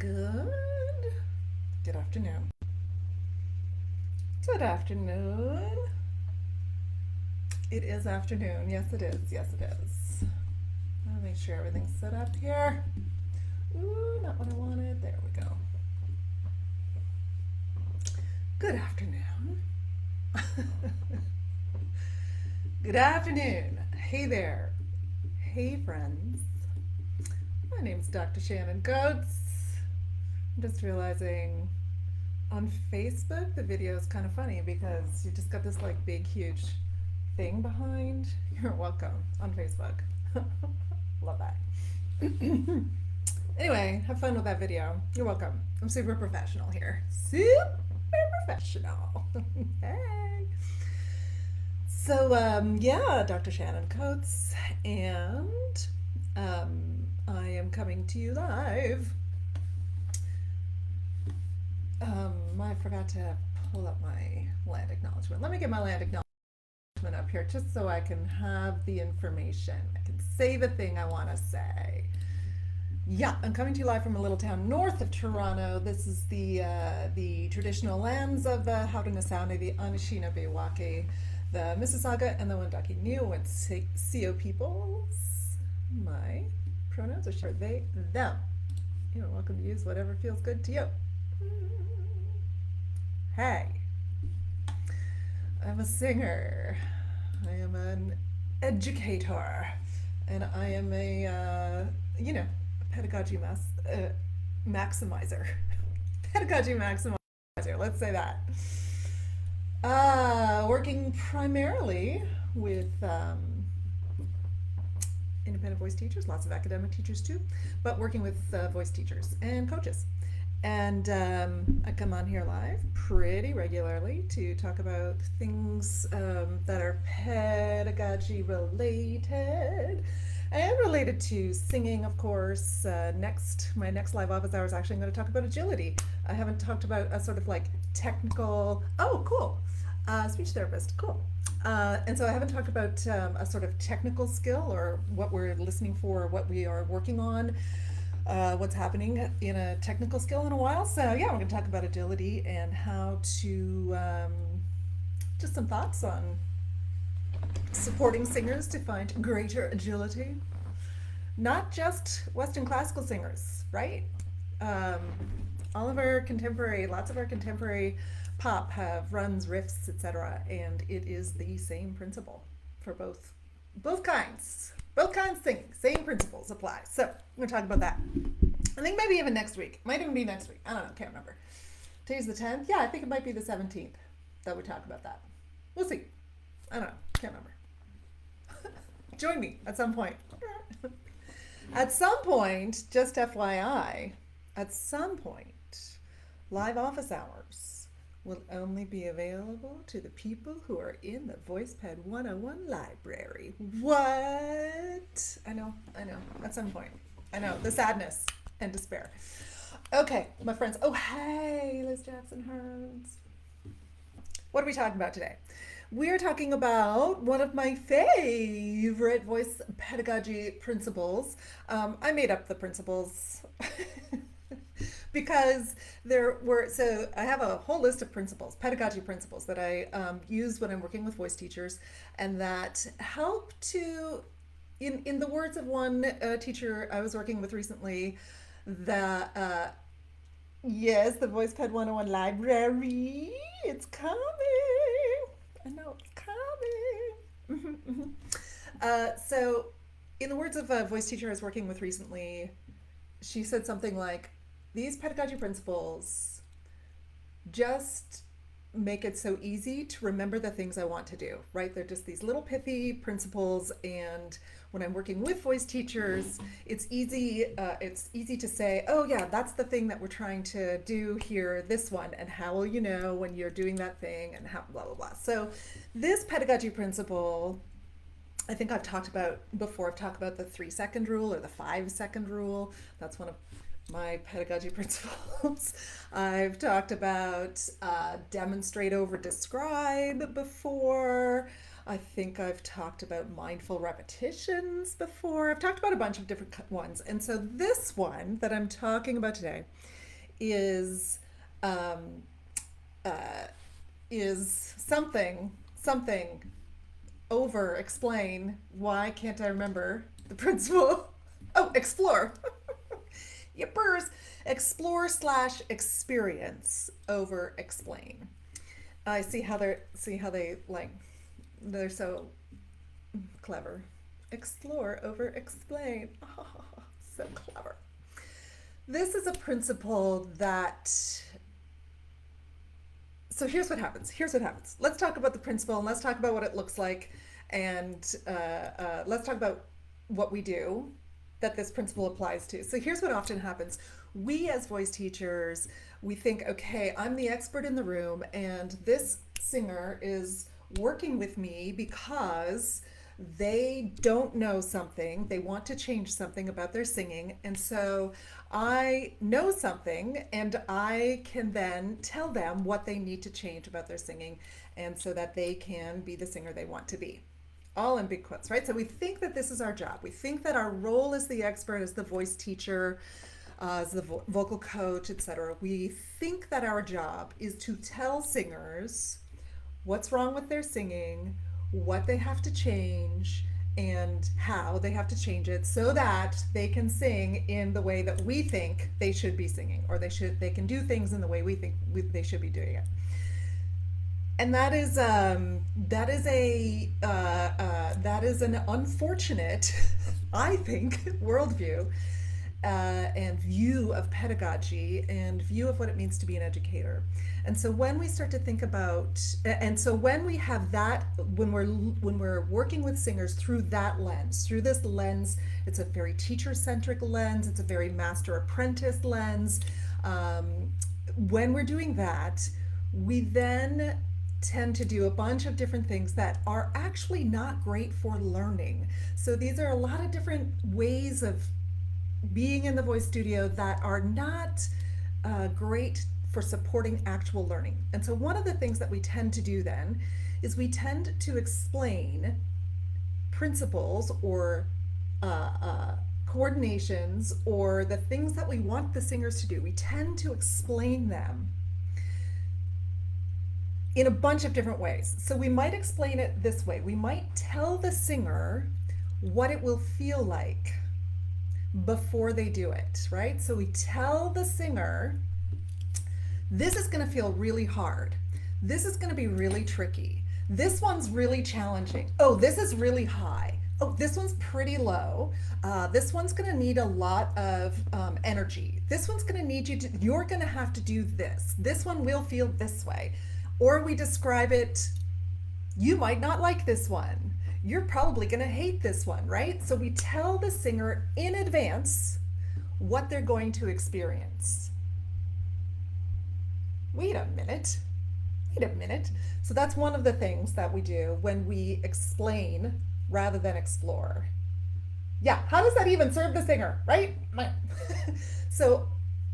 Good. Good afternoon. Good afternoon. It is afternoon. Yes, it is. Yes, it is. I'll make sure everything's set up here. Ooh, not what I wanted. There we go. Good afternoon. Good afternoon. Hey there. Hey, friends. My name's Dr. Shannon Coates. I'm just realizing on Facebook the video is kind of funny because you just got this like big, huge thing behind. You're welcome on Facebook. Love that. Anyway, have fun with that video. You're welcome. I'm super professional here. Super professional. Hey. So, yeah, Dr. Shannon Coates, and I am coming to you live. I forgot to pull up my land acknowledgement. Let me get my land acknowledgement up here just so I can have the information. I can say the thing I want to say. Yeah, I'm coming to you live from a little town north of Toronto. This is the traditional lands of the Haudenosaunee, the Anishinaabe, the Mississauga, and the Wendake Cio peoples. My pronouns are short they, them. You're welcome to use whatever feels good to you. Hey, I'm a singer. I am an educator, and I am a pedagogy maximizer. Pedagogy maximizer. Let's say that. Working primarily with independent voice teachers, lots of academic teachers too, but working with voice teachers and coaches. And I come on here live pretty regularly to talk about things that are pedagogy related and related to singing, of course. My next live office hour is actually going to talk about agility. I haven't talked about a sort of like technical, oh, cool, speech therapist, cool. And so I haven't talked about a sort of technical skill or what we're listening for, what we are working on. What's happening in a technical skill in a while. So yeah, we're going to talk about agility and how to just some thoughts on supporting singers to find greater agility. Not just Western classical singers, right? All of our contemporary, lots of our contemporary pop have runs, riffs, etc., and it is the same principle for both kinds. Both kinds of singing, same principles apply. So I'm going to talk about that. I think maybe even next week. Might even be next week. I don't know. Can't remember. Today's the 10th. Yeah, I think it might be the 17th that we talk about that. We'll see. I don't know. Can't remember. Join me at some point. At some point, just FYI, at some point, live office hours will only be available to the people who are in the VoicePad 101 library. What? I know, at some point. I know, the sadness and despair. Okay, my friends. Oh, hey, Liz Jackson Hearns. What are we talking about today? We're talking about one of my favorite voice pedagogy principles. I made up the principles. Because so I have a whole list of principles, pedagogy principles that I use when I'm working with voice teachers, and that help to, in the words of one teacher I was working with recently, yes, the VoicePad 101 library, it's coming. I know it's coming. So, in the words of a voice teacher I was working with recently, she said something like, these pedagogy principles just make it so easy to remember the things I want to do, right? They're just these little pithy principles, and when I'm working with voice teachers, it's easy to say, oh yeah, that's the thing that we're trying to do here, this one, and how will you know when you're doing that thing, and how blah, blah, blah. So this pedagogy principle, I think I've talked about before. I've talked about the 3-second rule or the 5-second rule. That's one of my pedagogy principles. I've talked about demonstrate over describe before. I think I've talked about mindful repetitions before. I've talked about a bunch of different ones. And so this one that I'm talking about today is um, uh, is something over explain. Why can't I remember the principle? Oh, explore. Yippers. Explore slash experience over explain. I see how they like they're so clever. Explore over explain. Oh, so clever. This is a principle that so here's what happens. Let's talk about the principle and let's talk about what it looks like, and let's talk about what we do that this principle applies to. So here's what often happens. We as voice teachers, we think, okay, I'm the expert in the room and this singer is working with me because they don't know something, they want to change something about their singing, and so I know something and I can then tell them what they need to change about their singing, and so that they can be the singer they want to be. All in big quotes, right? So we think that this is our job. We think that our role as the expert, as the voice teacher, as the vocal coach, etc. We think that our job is to tell singers what's wrong with their singing, what they have to change, and how they have to change it so that they can sing in the way that we think they should be singing, or they can do things in the way we think they should be doing it. And that is an unfortunate, I think, worldview and view of pedagogy and view of what it means to be an educator. And so when we start to think about, and so when we have that, when we're working with singers through that lens, through this lens, it's a very teacher-centric lens, it's a very master-apprentice lens. When we're doing that, we then tend to do a bunch of different things that are actually not great for learning. So these are a lot of different ways of being in the voice studio that are not great for supporting actual learning. And so one of the things that we tend to do then is we tend to explain principles or coordinations or the things that we want the singers to do. We tend to explain them in a bunch of different ways. So we might explain it this way. We might tell the singer what it will feel like before they do it, right? So we tell the singer, this is going to feel really hard. This is going to be really tricky. This one's really challenging. Oh, this is really high. Oh, this one's pretty low. This one's going to need a lot of energy. This one's going to need you're going to have to do this. This one will feel this way. Or we describe it, you might not like this one. You're probably going to hate this one, right? So we tell the singer in advance what they're going to experience. Wait a minute. So that's one of the things that we do when we explain rather than explore. Yeah, how does that even serve the singer, right? So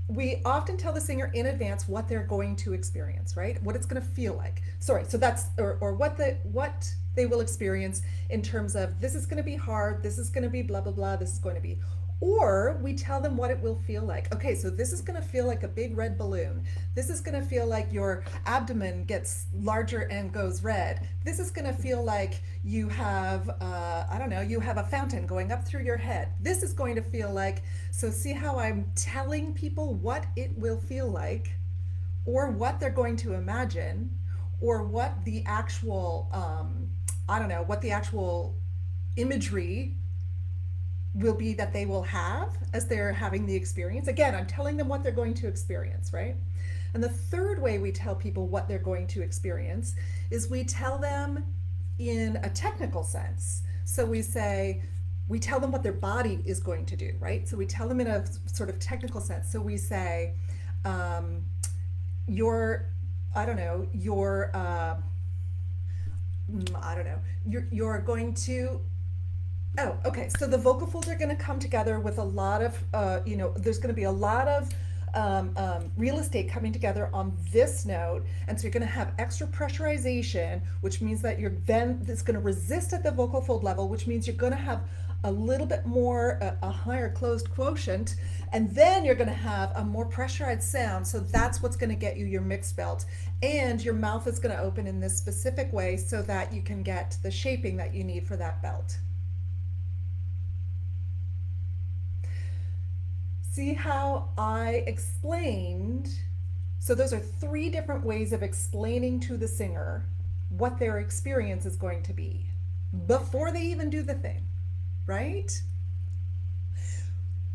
we often tell the singer in advance what they're going to experience, right? What it's going to feel like. Sorry, so that's, or what they will experience in terms of this is going to be hard, this is going to be blah, blah, blah, this is going to be. Or we tell them what it will feel like. Okay, so this is going to feel like a big red balloon. This is going to feel like your abdomen gets larger and goes red. This is going to feel like you have, you have a fountain going up through your head. This is going to feel like, so see how I'm telling people what it will feel like, or what they're going to imagine, or what the actual, what the actual imagery will be that they will have as they're having the experience. Again, I'm telling them what they're going to experience, right? And the third way we tell people what they're going to experience is we tell them in a technical sense. So we tell them what their body is going to do, right? So we tell them in a sort of technical sense. So we say, you're going to, so the vocal folds are going to come together with a lot of, there's going to be a lot of real estate coming together on this note. And so you're going to have extra pressurization, which means that you're then, it's going to resist at the vocal fold level, which means you're going to have a little bit more, a higher closed quotient, and then you're going to have a more pressurized sound. So that's what's going to get you your mixed belt. And your mouth is going to open in this specific way so that you can get the shaping that you need for that belt. See how I explained? So those are three different ways of explaining to the singer what their experience is going to be before they even do the thing, right?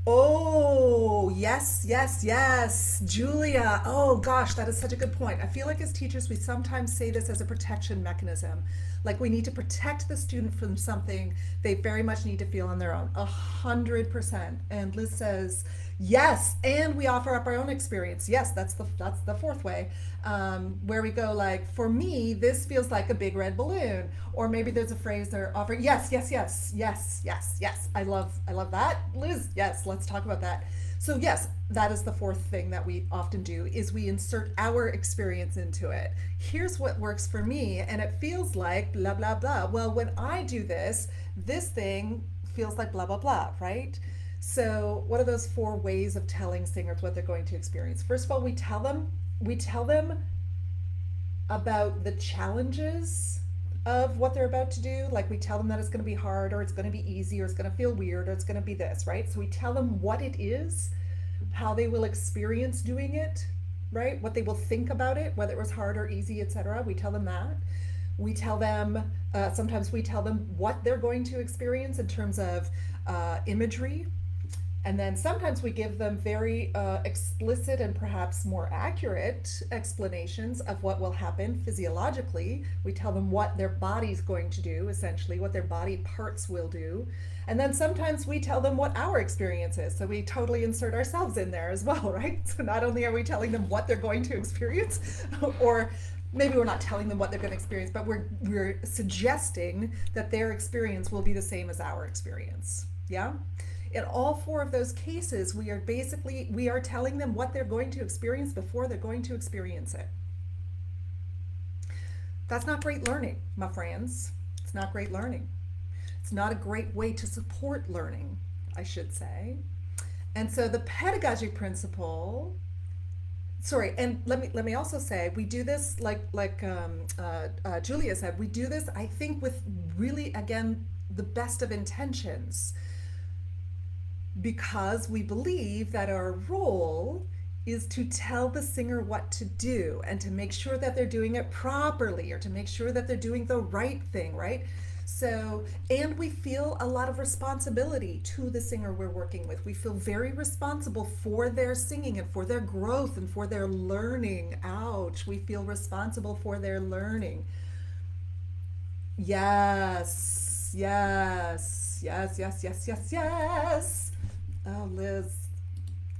Oh, yes, yes, yes. Julia. Oh, gosh, that is such a good point. I feel like as teachers, we sometimes say this as a protection mechanism. Like we need to protect the student from something they very much need to feel on their own. 100%. And Liz says, yes, and we offer up our own experience. Yes, that's the fourth way, where we go like, for me, this feels like a big red balloon, or maybe there's a phrase they're offering. Yes, yes, yes, yes, yes, yes. I love that, Liz. Yes, let's talk about that. So yes, that is the fourth thing that we often do is we insert our experience into it. Here's what works for me, and it feels like blah blah blah. Well, when I do this, this thing feels like blah blah blah, right? So, what are those four ways of telling singers what they're going to experience? First of all, we tell them about the challenges of what they're about to do. Like we tell them that it's going to be hard, or it's going to be easy, or it's going to feel weird, or it's going to be this, right? So we tell them what it is, how they will experience doing it, right? What they will think about it, whether it was hard or easy, etc. We tell them that. We tell them, sometimes we tell them what they're going to experience in terms of imagery. And then sometimes we give them very explicit and perhaps more accurate explanations of what will happen physiologically. We tell them what their body's going to do, essentially, what their body parts will do. And then sometimes we tell them what our experience is. So we totally insert ourselves in there as well, right? So not only are we telling them what they're going to experience, or maybe we're not telling them what they're going to experience, but we're suggesting that their experience will be the same as our experience. Yeah? In all four of those cases, we are telling them what they're going to experience before they're going to experience it. That's not great learning, my friends. It's not great learning. It's not a great way to support learning, I should say. And so the pedagogy principle, sorry, and let me also say, we do this like Julia said, we do this, I think, with really, again, the best of intentions, because we believe that our role is to tell the singer what to do and to make sure that they're doing it properly, or to make sure that they're doing the right thing, right? So, and we feel a lot of responsibility to the singer we're working with. We feel very responsible for their singing and for their growth and for their learning. Ouch, we feel responsible for their learning. Yes, yes, yes, yes, yes, yes, yes. Oh, Liz,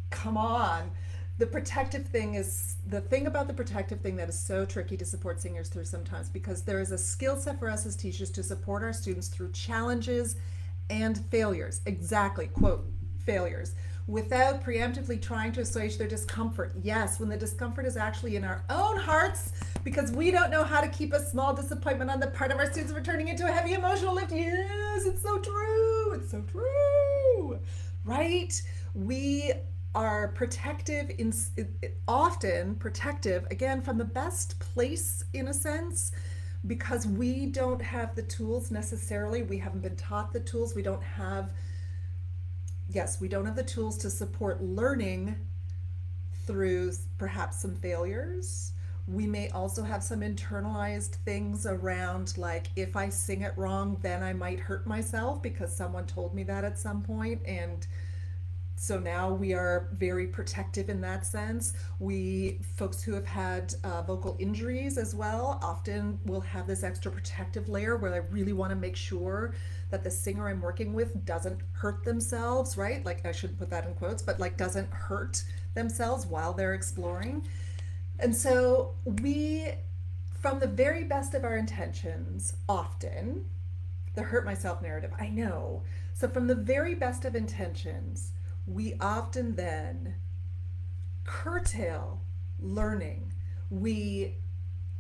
come on. The protective thing is the thing about the protective thing that is so tricky to support singers through sometimes, because there is a skill set for us as teachers to support our students through challenges and failures. Exactly, quote, failures, without preemptively trying to assuage their discomfort. Yes, when the discomfort is actually in our own hearts, because we don't know how to keep a small disappointment on the part of our students from turning into a heavy emotional lift. Yes, it's so true. It's so true. Right? We are protective, often protective, again, from the best place in a sense, because we don't have the tools necessarily. We haven't been taught the tools. We don't have the tools to support learning through perhaps some failures. We may also have some internalized things around, like, if I sing it wrong, then I might hurt myself because someone told me that at some point. And so now we are very protective in that sense. Folks who have had vocal injuries as well, often will have this extra protective layer where I really want to make sure that the singer I'm working with doesn't hurt themselves, right? Like, I shouldn't put that in quotes, but like doesn't hurt themselves while they're exploring. And so from the very best of our intentions, often, the hurt myself narrative, I know. So from the very best of intentions, we often then curtail learning. We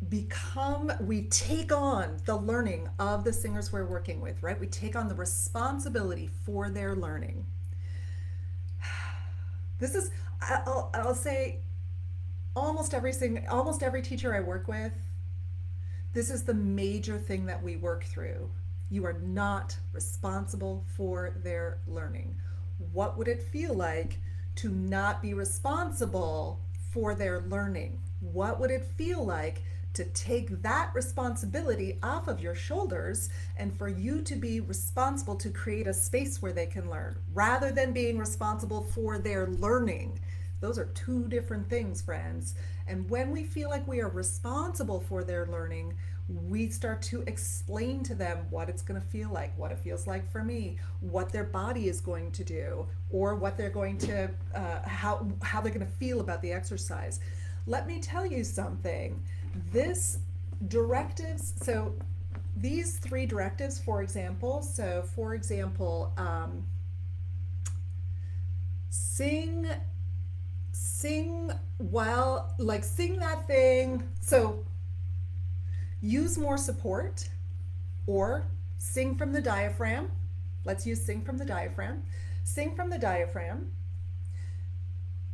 we take on the learning of the singers we're working with, right? We take on the responsibility for their learning. This is, I'll say, almost every teacher I work with, this is the major thing that we work through. You are not responsible for their learning. What would it feel like to not be responsible for their learning? What would it feel like to take that responsibility off of your shoulders and for you to be responsible to create a space where they can learn rather than being responsible for their learning? Those are two different things, friends. And when we feel like we are responsible for their learning, we start to explain to them what it's going to feel like, what it feels like for me, what their body is going to do, or what they're going to, how they're going to feel about the exercise. Let me tell you something. This directives, so these three directives, for example, sing well, like sing that thing. So use more support or sing from the diaphragm. Let's use sing from the diaphragm. Sing from the diaphragm.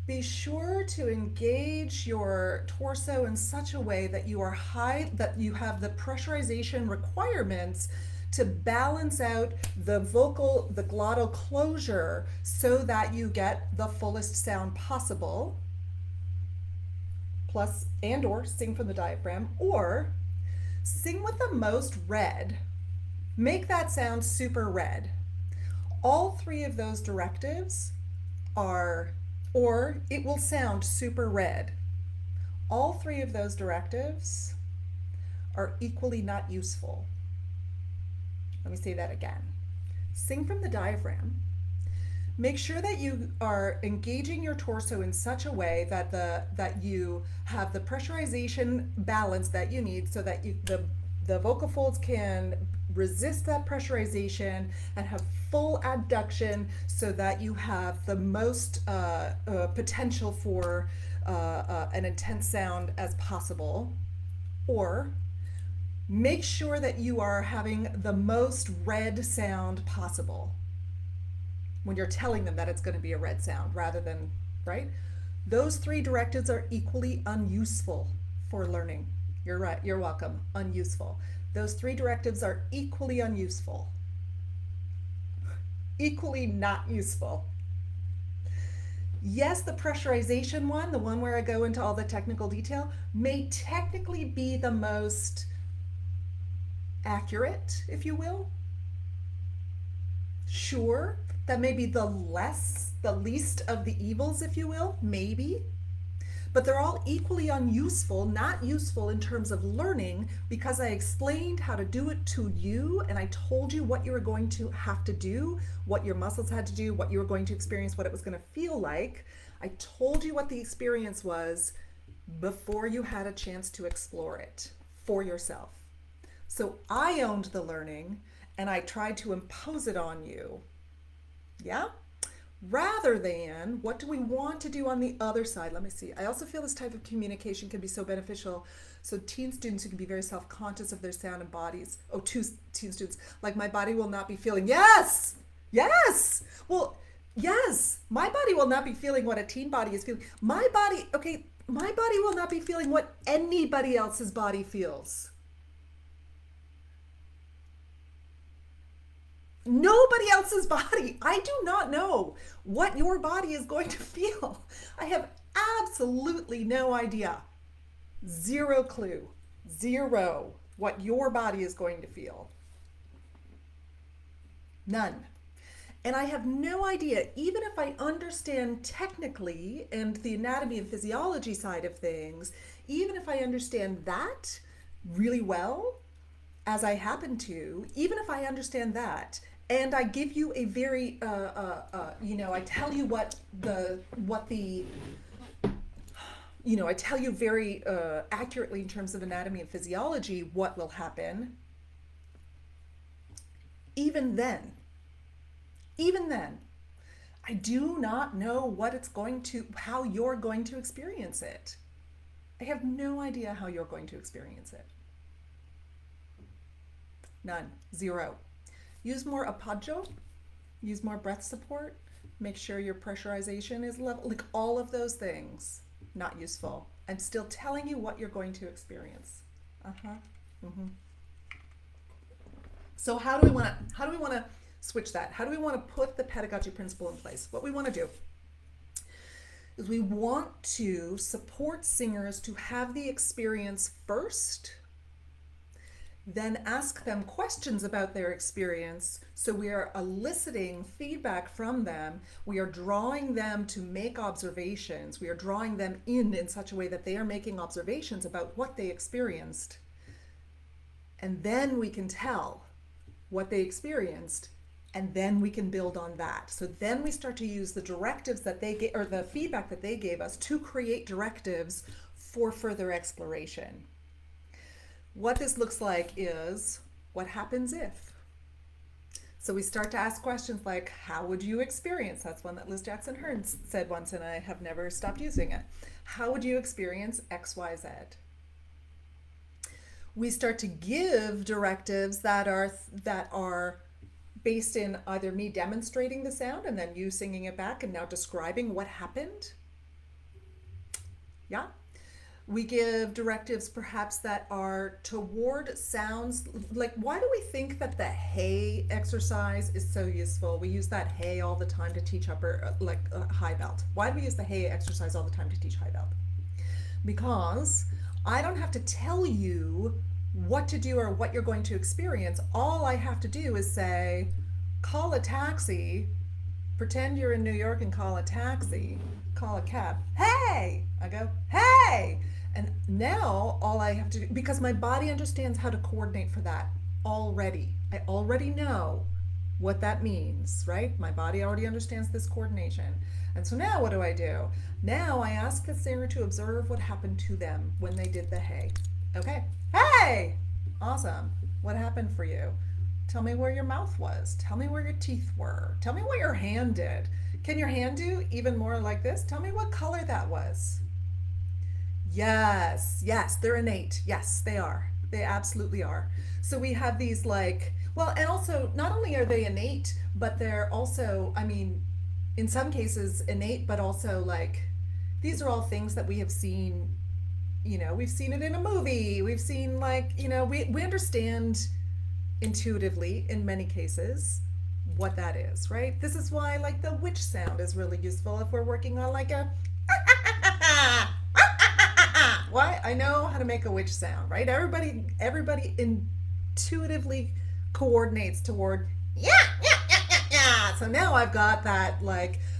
Be sure to engage your torso in such a way that you have the pressurization requirements to balance out the glottal closure so that you get the fullest sound possible. Plus, and or sing from the diaphragm, or sing with the most red. Make that sound super red. All three of those directives are, or it will sound super red. All three of those directives are equally not useful. Let me say that again. Sing from the diaphragm. Make sure that you are engaging your torso in such a way that you have the pressurization balance that you need so that the vocal folds can resist that pressurization and have full adduction so that you have the most potential for an intense sound as possible. Or make sure that you are having the most red sound possible when you're telling them that it's going to be a red sound rather than, right? Those three directives are equally unuseful for learning. You're right, you're welcome. Unuseful. Those three directives are equally unuseful. Equally not useful. Yes, the pressurization one, the one where I go into all the technical detail, may technically be the most accurate, if you will. Sure, that may be the least of the evils, if you will, maybe. But they're all equally unuseful, not useful in terms of learning, because I explained how to do it to you and I told you what you were going to have to do, what your muscles had to do, what you were going to experience, what it was going to feel like. I told you what the experience was before you had a chance to explore it for yourself. So I owned the learning and I tried to impose it on you. Yeah? Rather than, what do we want to do on the other side? Let me see. I also feel this type of communication can be so beneficial. So teen students who can be very self-conscious of their sound and bodies. Oh, teen students. Like, my body will not be feeling, yes! Yes! Well, yes! My body will not be feeling what a teen body is feeling. My body will not be feeling what anybody else's body feels. Nobody else's body. I do not know what your body is going to feel. I have absolutely no idea. Zero clue. Zero what your body is going to feel. None. And I have no idea, even if I understand technically and the anatomy and physiology side of things, even if I understand that really well, as I happen to, even if I understand that, and I give you a very, I tell you I tell you very accurately in terms of anatomy and physiology what will happen. Even then, I do not know how you're going to experience it. I have no idea how you're going to experience it. None. Zero. Use more appoggio. Use more breath support. Make sure your pressurization is level. Like all of those things, not useful. I'm still telling you what you're going to experience. Mm-hmm. So how do we want to switch that? How do we want to put the pedagogy principle in place? What we want to do is we want to support singers to have the experience first, then ask them questions about their experience. So we are eliciting feedback from them. We are drawing them to make observations. We are drawing them in such a way that they are making observations about what they experienced. And then we can tell what they experienced, and then we can build on that. So then we start to use the directives that they gave, or the feedback that they gave us, to create directives for further exploration. What this looks like is, what happens if? So we start to ask questions like, how would you experience? That's one that Liz Jackson Hearn said once, and I have never stopped using it. How would you experience X, Y, Z? We start to give directives that are based in either me demonstrating the sound and then you singing it back and now describing what happened. Yeah. We give directives perhaps that are toward sounds, like, why do we think that the hey exercise is so useful? We use that hey all the time to teach high belt. Why do we use the hey exercise all the time to teach high belt? Because I don't have to tell you what to do or what you're going to experience. All I have to do is say, call a taxi, pretend you're in New York and call a taxi, call a cab. Hey! I go, hey! And now all I have to do, because my body understands how to coordinate for that already. I already know what that means, right? My body already understands this coordination. And so now what do? Now I ask the singer to observe what happened to them when they did the hey. Okay. Hey! Awesome. What happened for you? Tell me where your mouth was. Tell me where your teeth were. Tell me what your hand did. Can your hand do even more like this? Tell me what color that was. Yes, they're innate. Yes, they are. They absolutely are. So we have these and also not only are they innate, but they're also, in some cases innate, but also these are all things that we have seen, we've seen it in a movie. We've seen we understand intuitively in many cases what that is, right? This is why the witch sound is really useful if we're working on a why? I know how to make a witch sound, right? Everybody intuitively coordinates toward yeah. So now I've got that,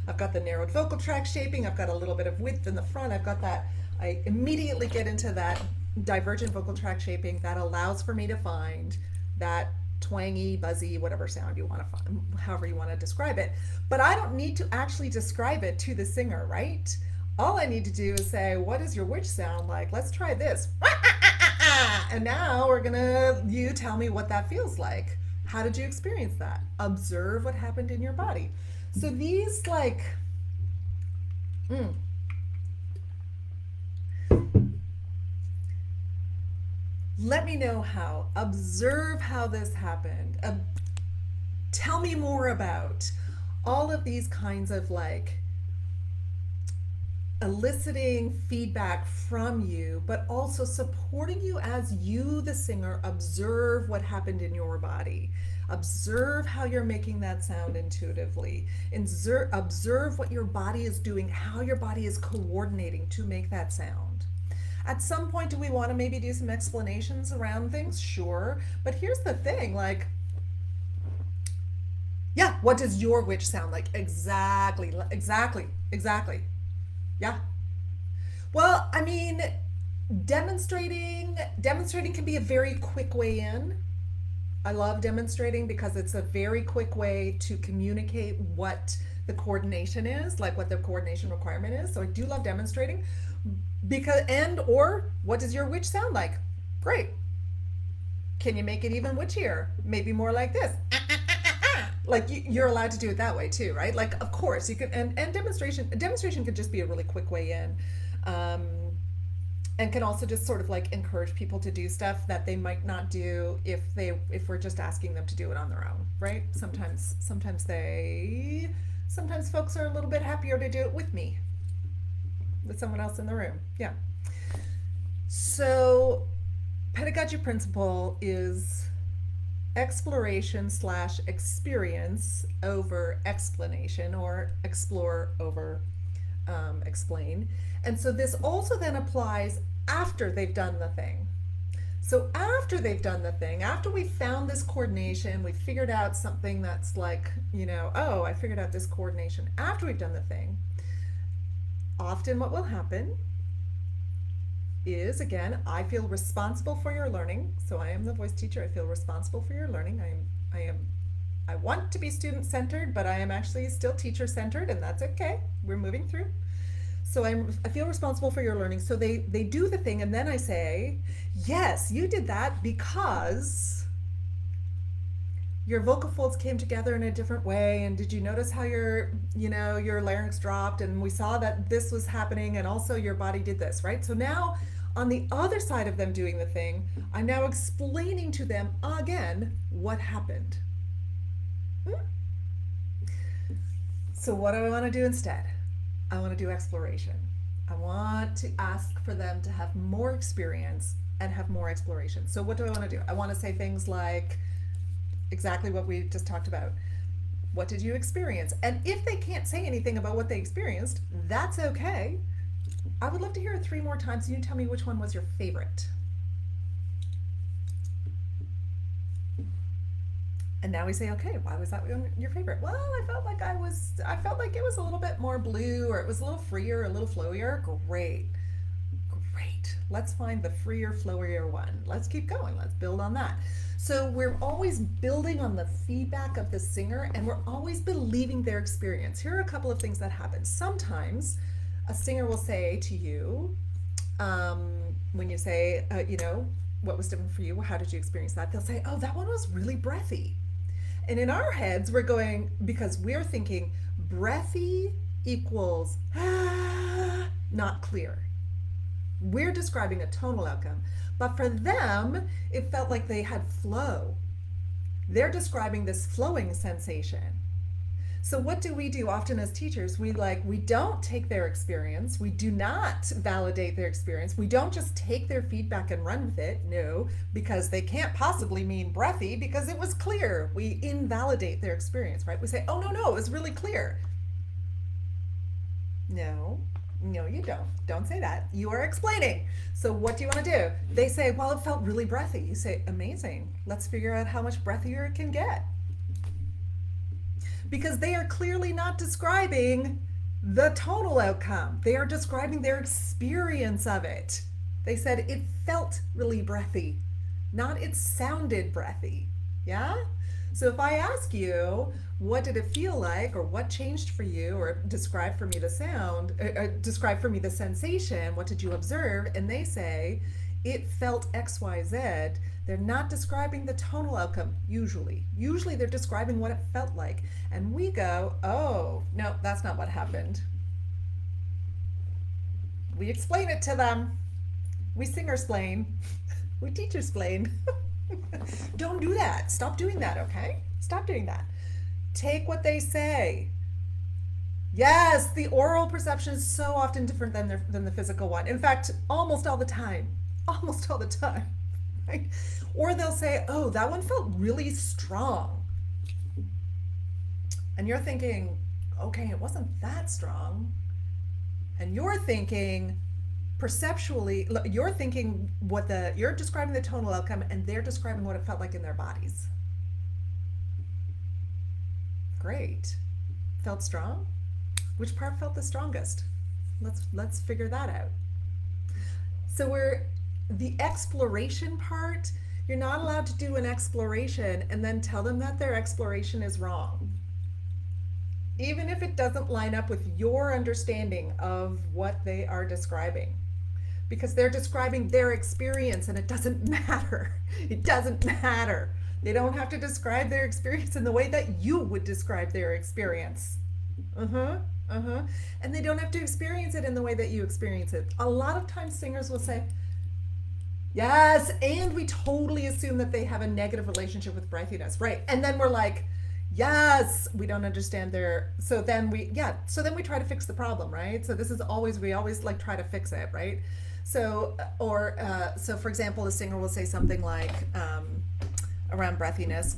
I've got the narrowed vocal tract shaping, I've got a little bit of width in the front, I've got that, I immediately get into that divergent vocal tract shaping that allows for me to find that twangy, buzzy, whatever sound you want to find, however you want to describe it. But I don't need to actually describe it to the singer, right? All I need to do is say, what does your witch sound like? Let's try this. And now you tell me what that feels like. How did you experience that? Observe what happened in your body. So these let me know how. Observe how this happened. Tell me more about all of these kinds of eliciting feedback from you, but also supporting you as you, the singer, observe what happened in your body. Observe how you're making that sound intuitively. Observe what your body is doing, how your body is coordinating to make that sound. At some point, do we want to maybe do some explanations around things? Sure. But here's the thing, what does your witch sound like? Exactly. Yeah. Well, demonstrating can be a very quick way in. I love demonstrating because it's a very quick way to communicate what the coordination is, what the coordination requirement is. So I do love demonstrating or what does your witch sound like? Great. Can you make it even witchier? Maybe more like this. Like you're allowed to do it that way too, right? Like of course you can, and demonstration could just be a really quick way in. Um, and can also just sort of like encourage people to do stuff that they might not do if we're just asking them to do it on their own, right? Sometimes folks are a little bit happier to do it with me, with someone else in the room. Yeah. So pedagogy principle is exploration slash experience over explanation, or explore over explain. And so this also then applies after they've done the thing. So after they've done the thing, after we found this coordination, we figured out something that's like, oh, I figured out this coordination. After we've done the thing, often what will happen is, again, I feel responsible for your learning. So I am the voice teacher. I feel responsible for your learning. I want to be student-centered, but I am actually still teacher-centered, and that's okay. We're moving through. So I feel responsible for your learning. So they do the thing, and then I say, yes, you did that because your vocal folds came together in a different way, and did you notice how your larynx dropped, and we saw that this was happening, and also your body did this, right? So now on the other side of them doing the thing, I'm now explaining to them again what happened. So what do I want to do instead? I want to do exploration. I want to ask for them to have more experience and have more exploration. So what do I want to do? I want to say things like exactly what we just talked about. What did you experience? And if they can't say anything about what they experienced, that's okay. I would love to hear it 3 more times, and you tell me which one was your favorite. And now we say, okay, why was that your favorite? Well, I felt like it was a little bit more blue, or it was a little freer, a little flowier. Great. Let's find the freer, flowier one. Let's keep going. Let's build on that. So we're always building on the feedback of the singer, and we're always believing their experience. Here are a couple of things that happen. Sometimes a singer will say to you, when you say, what was different for you? How did you experience that? They'll say, oh, that one was really breathy. And in our heads, we're going, because we're thinking breathy equals not clear. We're describing a tonal outcome. But for them, it felt like they had flow. They're describing this flowing sensation. So what do we do often as teachers? We don't take their experience. We do not validate their experience. We don't just take their feedback and run with it. No, because they can't possibly mean breathy because it was clear. We invalidate their experience, right? We say, oh, no, it was really clear. No, you don't. Don't say that. You are explaining. So what do you want to do? They say, well, it felt really breathy. You say, amazing. Let's figure out how much breathier it can get. Because they are clearly not describing the tonal outcome. They are describing their experience of it. They said it felt really breathy, not it sounded breathy. Yeah? So if I ask you, what did it feel like, or what changed for you, or describe for me the sound, describe for me the sensation, what did you observe? And they say, it felt XYZ, they're not describing the tonal outcome, usually. Usually they're describing what it felt like. And we go, oh, no, that's not what happened. We explain it to them. We singer-splain. We teacher-splain. Don't do that. Stop doing that, okay? Stop doing that. Take what they say. Yes, the oral perception is so often different than the physical one. In fact, almost all the time. Almost all the time. Right? Or they'll say, oh, that one felt really strong. And you're thinking, okay, it wasn't that strong. And you're thinking, perceptually, you're thinking you're describing the tonal outcome, and they're describing what it felt like in their bodies. Great. Felt strong? Which part felt the strongest? Let's figure that out. So the exploration part, you're not allowed to do an exploration and then tell them that their exploration is wrong. Even if it doesn't line up with your understanding of what they are describing. Because they're describing their experience, and it doesn't matter. It doesn't matter. They don't have to describe their experience in the way that you would describe their experience. Uh-huh. Uh-huh. And they don't have to experience it in the way that you experience it. A lot of times singers will say, yes, and we totally assume that they have a negative relationship with breathiness, right? And then we're like, yes, we don't understand their. So then we try to fix the problem, right? So this is always we always like try to fix it, right? So for example, a singer will say something like around breathiness,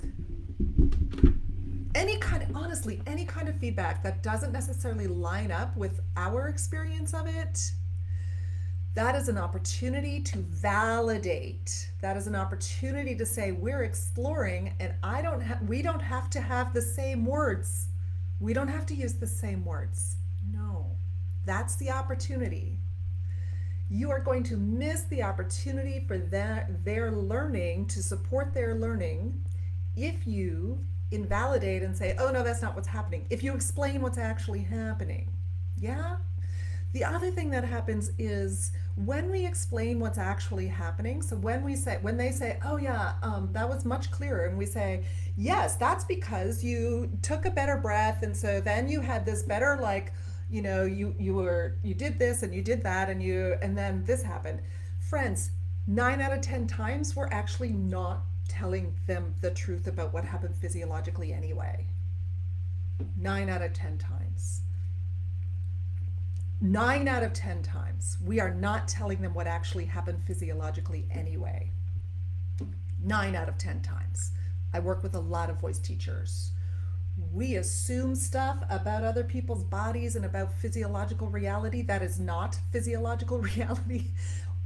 honestly, any kind of feedback that doesn't necessarily line up with our experience of it, that is an opportunity to validate. That is an opportunity to say we're exploring, and we don't have to have the same words. We don't have to use the same words. No. That's the opportunity. You are going to miss the opportunity for their learning, to support their learning, if you invalidate and say, oh no, that's not what's happening. If you explain what's actually happening. Yeah? The other thing that happens is when we explain what's actually happening, so when they say, oh yeah, that was much clearer, and we say, yes, that's because you took a better breath, and so then you had this better, like, you did this and you did that, and then this happened. Friends, 9 out of 10 times we're actually not telling them the truth about what happened physiologically anyway. 9 out of 10 times. 9 out of 10 times we are not telling them what actually happened physiologically anyway. 9 out of 10 times. I work with a lot of voice teachers. We assume stuff about other people's bodies and about physiological reality that is not physiological reality.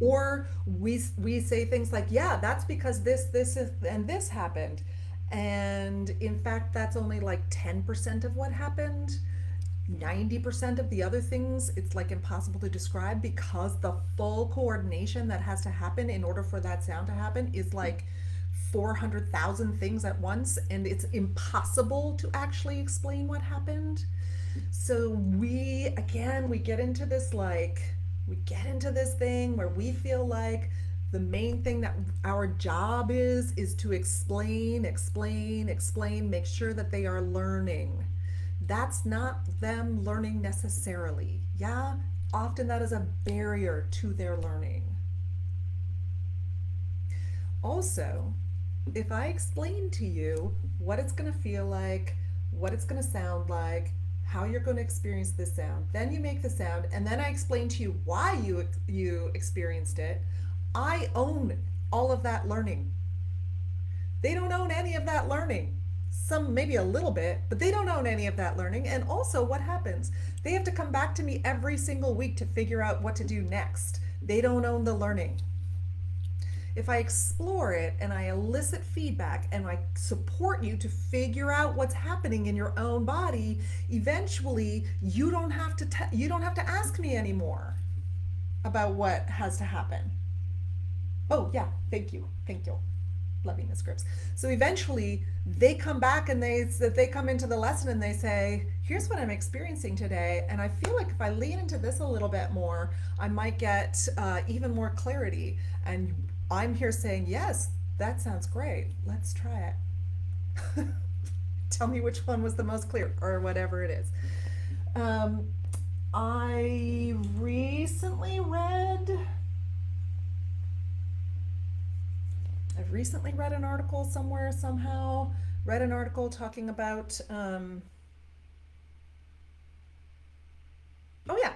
Or we say things like, yeah, that's because this, and this happened. And in fact, that's only like 10% of what happened. 90% of the other things, it's like impossible to describe, because the full coordination that has to happen in order for that sound to happen is like 400,000 things at once, and it's impossible to actually explain what happened. So we get into this thing where we feel like the main thing that our job is to explain, make sure that they are learning. That's not them learning necessarily. Yeah, often that is a barrier to their learning. Also, if I explain to you what it's going to feel like, what it's going to sound like, how you're going to experience this sound, then you make the sound, and then I explain to you why you experienced it, I own all of that learning. They don't own any of that learning. Some, maybe a little bit, but they don't own any of that learning. And also, what happens? They have to come back to me every single week to figure out what to do next. They don't own the learning. If I explore it and I elicit feedback and I support you to figure out what's happening in your own body, eventually you don't have to ask me anymore about what has to happen. Oh yeah, thank you. Loving the scripts. So eventually they come back and they come into the lesson and they say, here's what I'm experiencing today, and I feel like if I lean into this a little bit more, I might get even more clarity. And I'm here saying, yes, that sounds great. Let's try it. Tell me which one was the most clear, or whatever it is. I recently read an article somewhere, somehow, read an article talking about, oh yeah.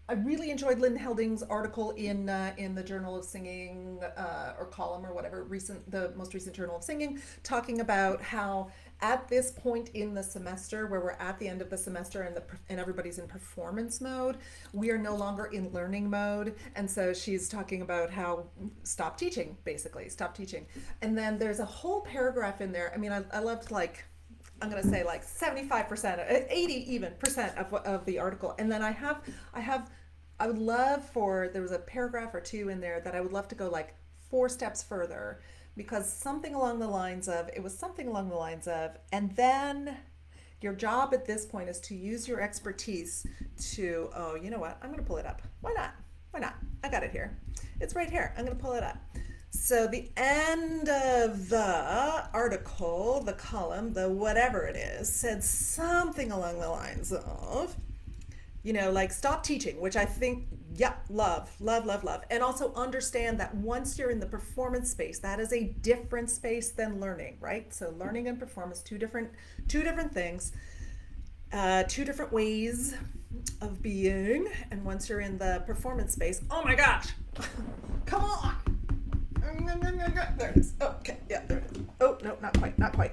I really enjoyed Lynn Helding's article in the Journal of Singing, or column or whatever, the most recent Journal of Singing, talking about how at this point in the semester, where we're at the end of the semester and everybody's in performance mode, we are no longer in learning mode. And so she's talking about how stop teaching. And then there's a whole paragraph in there. I mean, I loved, like, I'm going to say like 75%, 80 even percent of the article. And then I would love there was a paragraph or two in there that I would love to go like 4 steps further, because something along the lines of, and then your job at this point is to use your expertise to, oh, you know what? I'm going to pull it up. Why not? I got it here. It's right here. I'm going to pull it up. So the end of the article, the column, the whatever it is, said something along the lines of, like stop teaching, which I think, yeah, love, love, love, love. And also understand that once you're in the performance space, that is a different space than learning, right? So learning and performance, two different things, two different ways of being. And once you're in the performance space, oh my gosh, come on. There it is. Okay, yeah, there it is. Oh, no, not quite, not quite.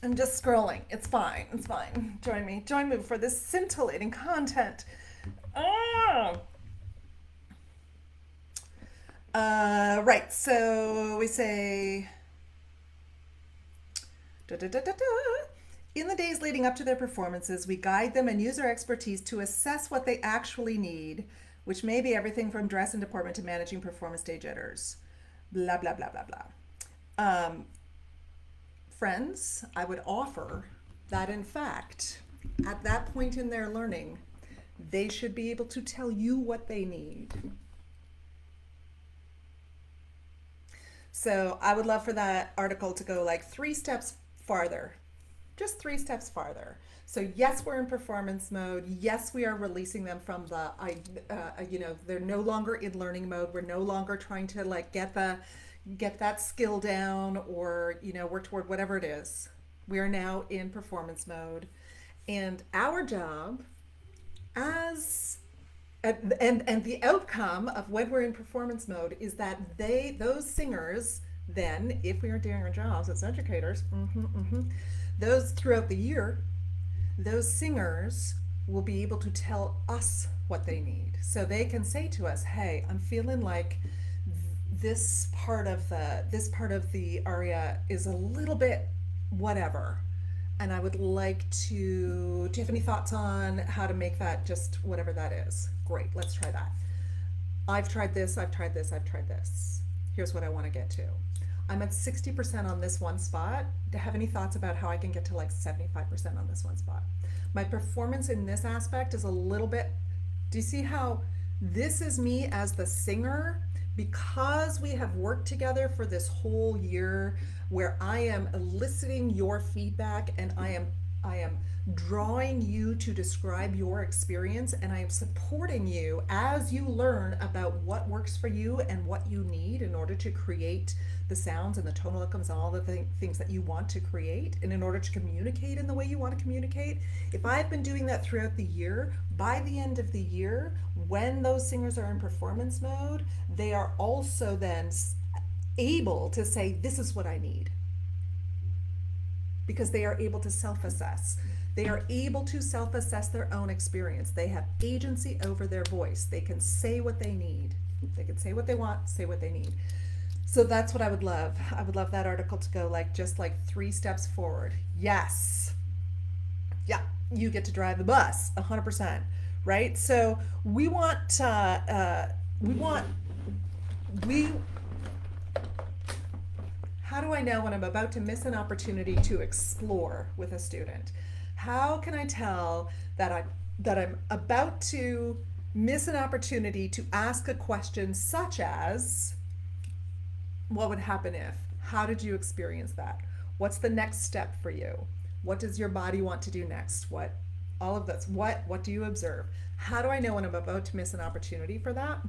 I'm just scrolling. It's fine. It's fine. Join me for this scintillating content. Oh. Right. So we say. Da, da, da, da, da. In the days leading up to their performances, we guide them and use our expertise to assess what they actually need, which may be everything from dress and deportment to managing performance day jitters. Blah, blah, blah, blah, blah. Friends, I would offer that in fact, at that point in their learning, they should be able to tell you what they need. So I would love for that article to go like 3 steps farther, just 3 steps farther. So yes, we're in performance mode. Yes, we are releasing them from the, they're no longer in learning mode. We're no longer trying to like get that skill down or, work toward whatever it is. We are now in performance mode. And our job as and the outcome of when we're in performance mode is that those singers then, if we are doing our jobs as educators, those throughout the year, those singers will be able to tell us what they need. So they can say to us, hey, I'm feeling like this part of the aria is a little bit whatever, and I would like to, do you have any thoughts on how to make that just whatever that is? Great, let's try that. I've tried this, I've tried this, I've tried this. Here's what I want to get to. I'm at 60% on this one spot. Do you have any thoughts about how I can get to like 75% on this one spot? My performance in this aspect is a little bit, do you see how this is me as the singer? Because we have worked together for this whole year where I am eliciting your feedback and I am drawing you to describe your experience, and I am supporting you as you learn about what works for you and what you need in order to create the sounds and the tonal outcomes and all the things that you want to create, and in order to communicate in the way you want to communicate. If I've been doing that throughout the year, by the end of the year, when those singers are in performance mode, they are also then able to say, this is what I need. Because they are able to self-assess. They are able to self-assess their own experience. They have agency over their voice. They can say what they need. They can say what they want, say what they need. So that's what I would love. I would love that article to go like just like 3 steps forward. Yes. Yeah, you get to drive the bus 100%, right? So we how do I know when I'm about to miss an opportunity to explore with a student? How can I tell that I'm about to miss an opportunity to ask a question such as, what would happen if? How did you experience that? What's the next step for you? What does your body want to do next? All of this. What do you observe? How do I know when I'm about to miss an opportunity for that?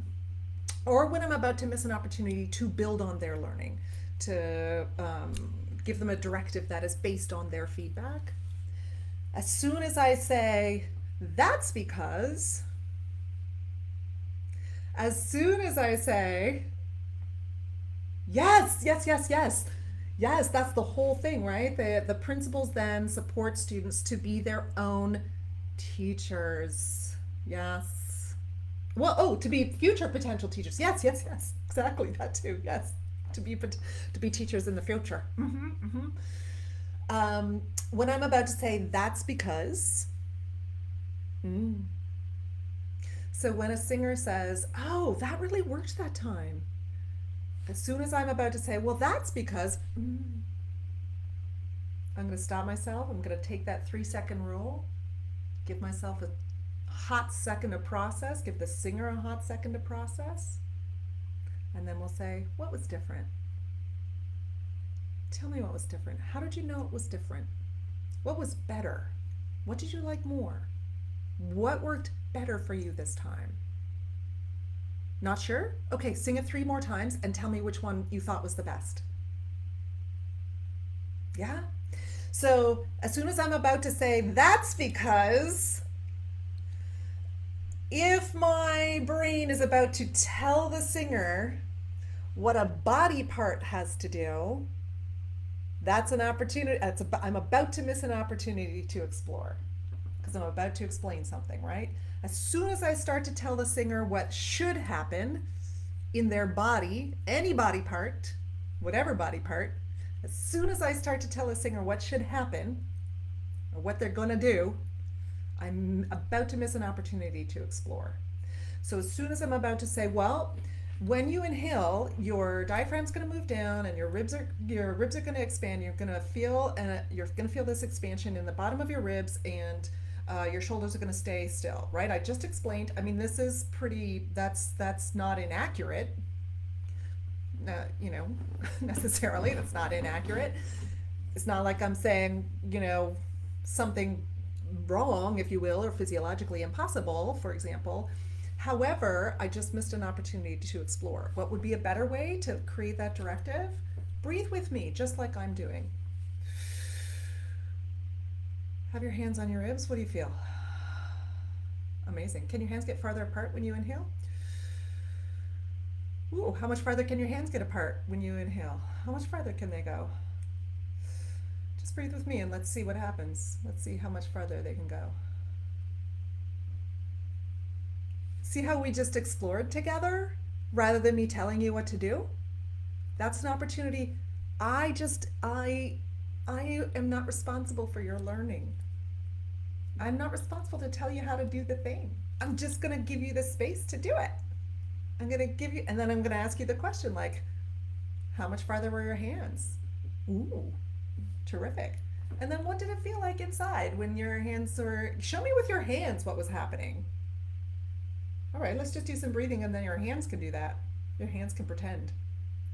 Or when I'm about to miss an opportunity to build on their learning, to give them a directive that is based on their feedback? As soon as I say, that's because, as soon as I say, yes, yes, yes, yes, yes, that's the whole thing, right? The principals then support students to be their own teachers. Yes. Well, to be future potential teachers. Yes, yes, yes, exactly, that too, yes. To be teachers in the future. When I'm about to say, that's because. So when a singer says, oh, that really worked that time. As soon as I'm about to say, well, that's because, I'm going to stop myself. I'm going to take that 3-second rule, give myself a hot second to process, give the singer a hot second to process. And then we'll say, what was different? Tell me what was different. How did you know it was different? What was better? What did you like more? What worked better for you this time? Not sure? Okay, sing it 3 more times and tell me which one you thought was the best. Yeah? So as soon as I'm about to say, that's because, if my brain is about to tell the singer what a body part has to do, that's an opportunity. I'm about to miss an opportunity to explore because I'm about to explain something, right? As soon as I start to tell the singer what should happen in their body, any body part, whatever body part, as soon as I start to tell the singer what should happen or what they're going to do, I'm about to miss an opportunity to explore. So as soon as I'm about to say, well, when you inhale, your diaphragm's going to move down, and your ribs are going to expand. You're going to feel this expansion in the bottom of your ribs, and your shoulders are going to stay still. Right? I just explained. I mean, this is pretty. That's not inaccurate. Necessarily, that's not inaccurate. It's not like I'm saying something wrong, if you will, or physiologically impossible, for example. However, I just missed an opportunity to explore. What would be a better way to create that directive? Breathe with me, just like I'm doing. Have your hands on your ribs. What do you feel? Amazing. Can your hands get farther apart when you inhale? Ooh, how much farther can your hands get apart when you inhale? How much farther can they go? Just breathe with me and let's see what happens. Let's see how much farther they can go. See how we just explored together rather than me telling you what to do? That's an opportunity. I am not responsible for your learning. I'm not responsible to tell you how to do the thing. I'm just going to give you the space to do it. I'm going to give you, and then I'm going to ask you the question like, how much farther were your hands? Ooh, terrific. And then what did it feel like inside when your hands were, show me with your hands what was happening. All right, let's just do some breathing and then your hands can do that. Your hands can pretend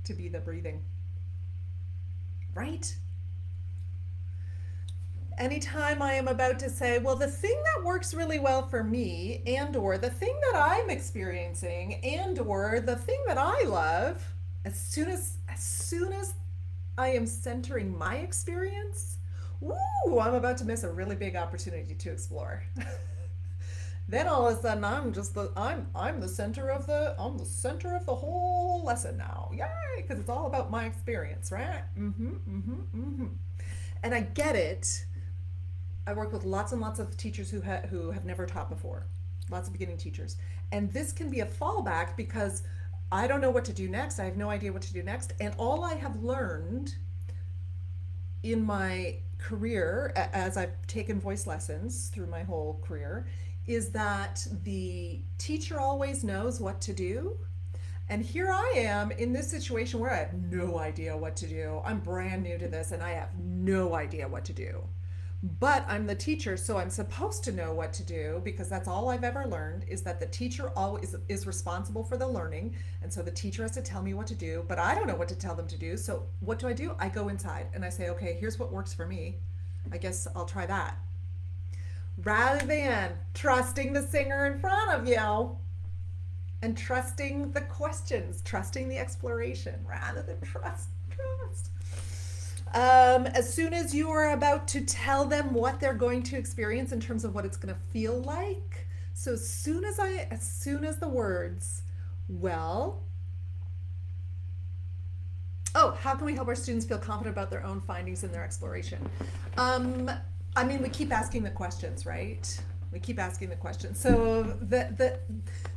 to be the breathing. Right? Anytime I am about to say, well, the thing that works really well for me, and or the thing that I'm experiencing, and or the thing that I love, as soon as I am centering my experience, ooh, I'm about to miss a really big opportunity to explore. Then all of a sudden I'm the center of the whole lesson now. Yay, because it's all about my experience, right? And I get it. I work with lots and lots of teachers who have never taught before, lots of beginning teachers. And this can be a fallback because I don't know what to do next. I have no idea what to do next. And all I have learned in my career, as I've taken voice lessons through my whole career, is that the teacher always knows what to do. And here I am in this situation where I have no idea what to do. I'm brand new to this and I have no idea what to do. But I'm the teacher, so I'm supposed to know what to do because that's all I've ever learned is that the teacher always is responsible for the learning. And so the teacher has to tell me what to do, but I don't know what to tell them to do. So what do? I go inside and I say, okay, here's what works for me. I guess I'll try that. Rather than trusting the singer in front of you and trusting the questions, trusting the exploration, rather than trust. As soon as you are about to tell them what they're going to experience in terms of what it's going to feel like, so as soon as the words, well, how can we help our students feel confident about their own findings and their exploration? We keep asking the questions, right? We keep asking the questions. So the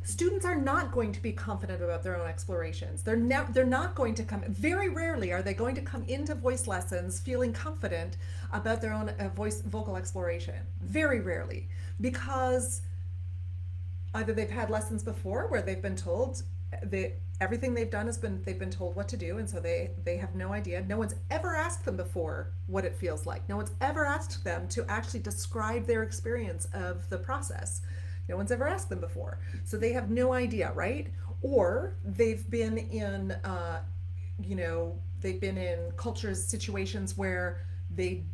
students are not going to be confident about their own explorations. They're not going to come, very rarely are they going to come into voice lessons feeling confident about their own vocal exploration. Very rarely. Because either they've had lessons before where they've been told everything they've done they've been told what to do, and so they have no idea. No one's ever asked them before what it feels like. No one's ever asked them to actually describe their experience of the process. No one's ever asked them before. So they have no idea, right? Or they've been in, they've been in cultures, situations where they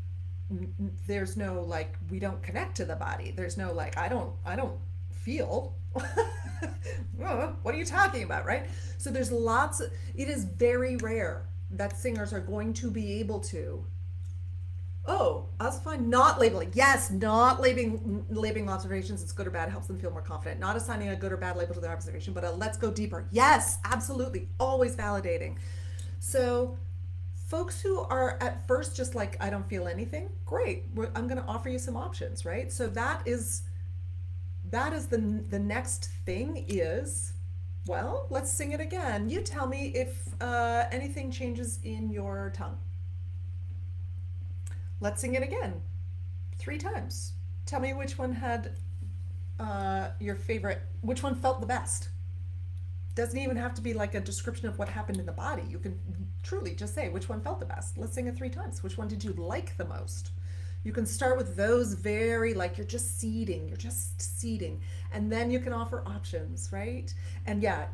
there's no like we don't connect to the body. There's no like I don't feel. What are you talking about, right? So there's it is very rare that singers are going to be able to, oh, that's fine. Not labeling. Yes, not labeling observations. It's good or bad. It helps them feel more confident. Not assigning a good or bad label to their observation, but a let's go deeper. Yes, absolutely. Always validating. So folks who are at first just like, I don't feel anything, great. I'm going to offer you some options, right? So that is the next thing is, well, let's sing it again. You tell me if anything changes in your tongue. Let's sing it again 3 times. Tell me which one had your favorite, which one felt the best. Doesn't even have to be like a description of what happened in the body. You can truly just say which one felt the best. Let's sing it 3 times. Which one did you like the most? You can start with those very, like, you're just seeding. And then you can offer options, right? And yeah,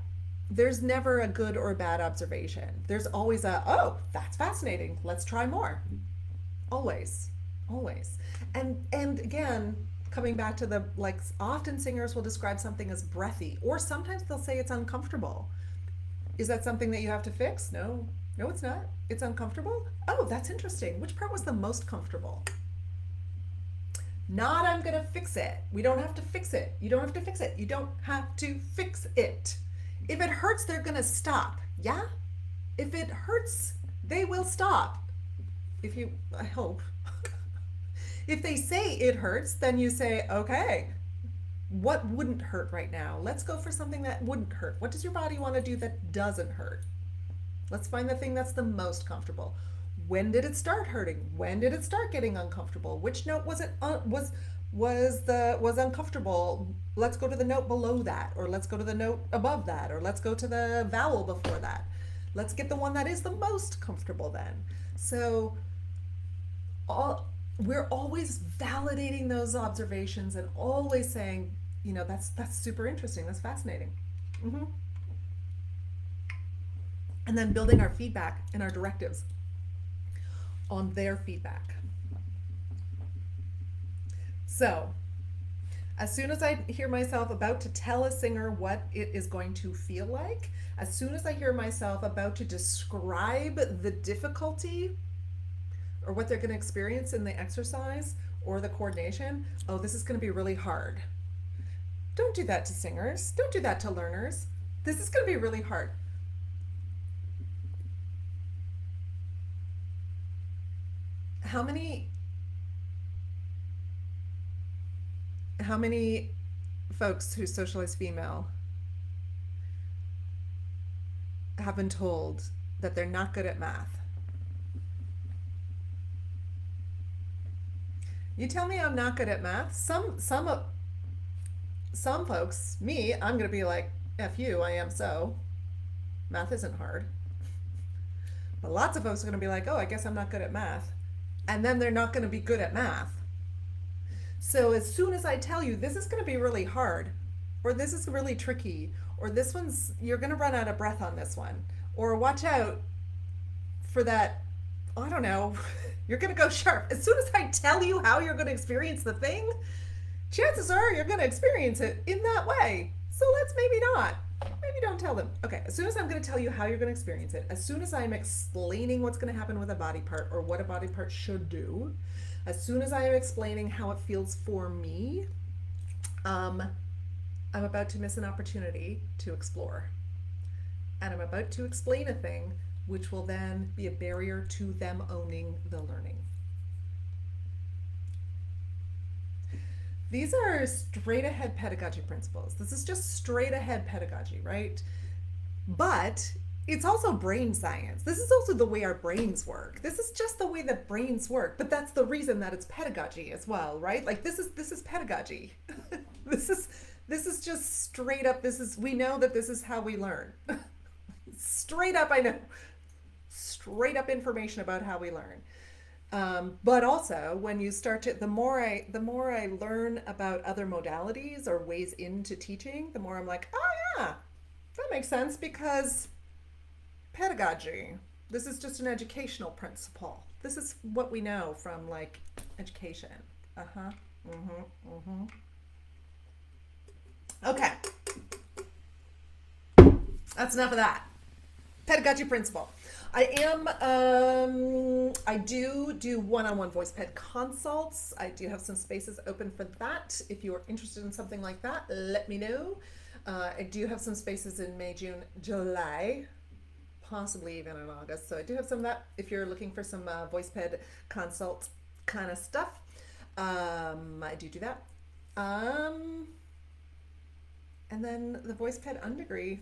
there's never a good or bad observation. There's always oh, that's fascinating. Let's try more. Always, always. And again, coming back to the, like, often singers will describe something as breathy, or sometimes they'll say it's uncomfortable. Is that something that you have to fix? No, no, it's not. It's uncomfortable. Oh, that's interesting. Which part was the most comfortable? Not I'm gonna fix it. We don't have to fix it. You don't have to fix it. You don't have to fix it. If it hurts, they're gonna stop. Yeah? If it hurts, they will stop. I hope. If they say it hurts, then you say, okay, what wouldn't hurt right now? Let's go for something that wouldn't hurt. What does your body want to do that doesn't hurt? Let's find the thing that's the most comfortable. When did it start hurting? When did it start getting uncomfortable? Which note was it was uncomfortable? Let's go to the note below that, or let's go to the note above that, or let's go to the vowel before that. Let's get the one that is the most comfortable then. So we're always validating those observations and always saying, that's super interesting, that's fascinating. Mm-hmm. And then building our feedback and our directives on their feedback. So as soon as I hear myself about to tell a singer what it is going to feel like, as soon as I hear myself about to describe the difficulty or what they're going to experience in the exercise or the coordination, oh, this is going to be really hard. Don't do that to singers. Don't do that to learners. This is going to be really hard. How many folks who socialize female have been told that they're not good at math? You tell me I'm not good at math. Some folks, me, I'm gonna be like, F you, I am so. Math isn't hard. But lots of folks are gonna be like, oh, I guess I'm not good at math. And then they're not gonna be good at math. So as soon as I tell you this is gonna be really hard, or this is really tricky, or this one's, you're gonna run out of breath on this one, or watch out for that, I don't know, you're gonna go sharp. As soon as I tell you how you're gonna experience the thing, chances are you're gonna experience it in that way. So let's maybe not. Maybe don't tell them. Okay, as soon as I'm gonna tell you how you're gonna experience it, as soon as I'm explaining what's gonna happen with a body part or what a body part should do, as soon as I am explaining how it feels for me, I'm about to miss an opportunity to explore. And I'm about to explain a thing which will then be a barrier to them owning the learning. These are straight ahead pedagogy principles. This is just straight ahead pedagogy, right? But it's also brain science. This is also the way our brains work. This is just the way that brains work, but that's the reason that it's pedagogy as well, right? Like this is pedagogy. This is just straight up, we know that this is how we learn. Straight up, I know. Straight up information about how we learn. But also, when you start to, the more I learn about other modalities or ways into teaching, the more I'm like, oh yeah, that makes sense because pedagogy. This is just an educational principle. This is what we know from like education. Uh huh. Mm-hmm. Mm-hmm. Okay, that's enough of that. Pedagogy principle. I do one-on-one voice ped consults. I do have some spaces open for that. If you are interested in something like that, let me know. I do have some spaces in May, June, July, possibly even in August. So I do have some of that if you're looking for some voice ped consult kind of stuff. I do that. Um, and then the voice ped undegree,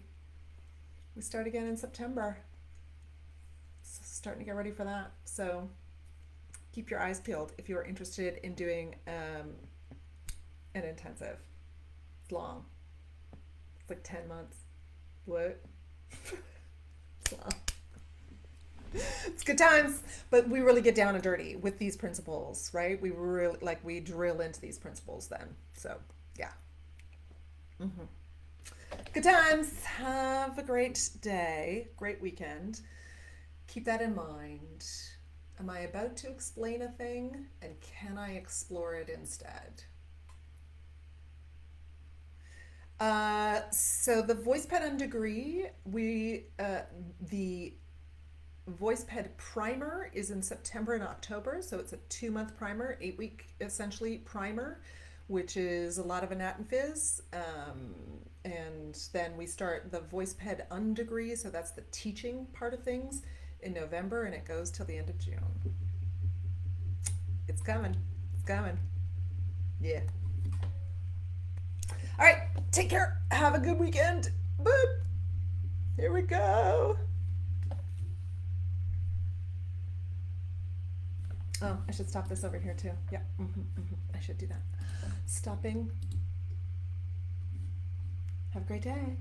we start again in September. So starting to get ready for that. So keep your eyes peeled if you are interested in doing an intensive. It's long. It's like 10 months. What? It's long. It's good times, but we really get down and dirty with these principles, right? We really like we drill into these principles then. So yeah. Mm-hmm. Good times. Have a great day, great weekend. Keep that in mind. Am I about to explain a thing, and can I explore it instead? So the VoicePad degree, the VoicePad primer is in September and October, so it's a 2 month primer, 8 week essentially primer, which is a lot of anat and phys. And then we start the VoicePad undegree, so that's the teaching part of things, in November, and it goes till the end of June. It's coming. It's coming. Yeah. All right. Take care. Have a good weekend. Boop. Here we go. Oh, I should stop this over here too. Yeah. I should do that. Stopping. Have a great day.